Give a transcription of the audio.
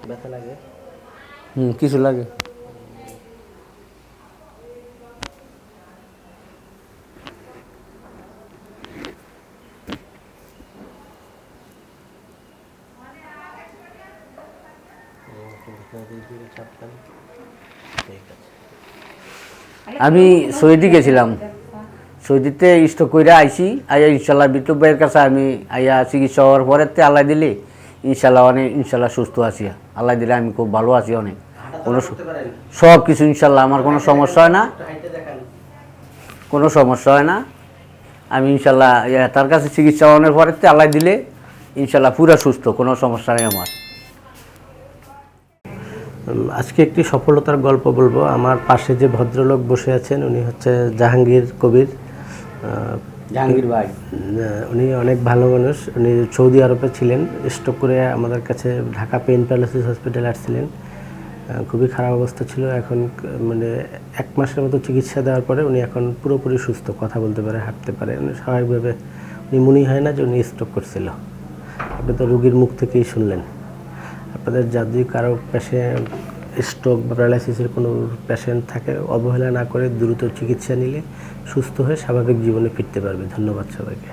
ব্যথা লাগে? কিছু লাগে। আমি সৌদি গেছিলাম, সৌদিতে স্টক করে আইসি, আইয়া ইনশাল্লাহ বিট্টু ভাইয়ের কাছে আমি আইয়া চিকিৎসা হওয়ার পরে আল্লাহ দিলে ইনশাল্লাহ অনেক ইনশাল্লাহ সুস্থ আছি। আল্লাহ দিলে আমি খুব ভালো আছি, অনেক কোনো সব কিছু ইনশাল্লাহ আমার কোনো সমস্যা হয় না, কোনো সমস্যা হয় না। আমি ইনশাল্লাহ তার কাছে চিকিৎসা হওয়ার পরে আল্লাহ দিলে ইনশাল্লাহ পুরো সুস্থ, কোনো সমস্যা নেই আমার। আজকে একটি সফলতার গল্প বলবো। আমার পাশে যে ভদ্রলোক বসে আছেন উনি হচ্ছে জাহাঙ্গীর কবির। জাহাঙ্গীর ভাই, উনি অনেক ভালো মানুষ। উনি সৌদি আরবে ছিলেন, স্ট্রোক করে আমাদের কাছে ঢাকা পেইন প্যালেসিস হসপিটালে আসছিলেন। খুবই খারাপ অবস্থা ছিল। এখন মানে 1 মাসের মতো চিকিৎসা দেওয়ার পরে উনি এখন পুরোপুরি সুস্থ, কথা বলতে পারে, হাঁটতে পারে। উনি স্বাভাবিকভাবে, উনি মনে হয় না যে উনি স্ট্রোক করছিল। আপনি তো রোগীর মুখ থেকেই শুনলেন। আপনাদের যদি কারো পেশেন্ট স্ট্রোক বা প্যারালাইসিসের কোনো পেশেন্ট থাকে, অবহেলা না করে দ্রুত চিকিৎসা নিলে সুস্থ হয়ে স্বাভাবিক জীবনে ফিরতে পারবে। ধন্যবাদ সবাইকে।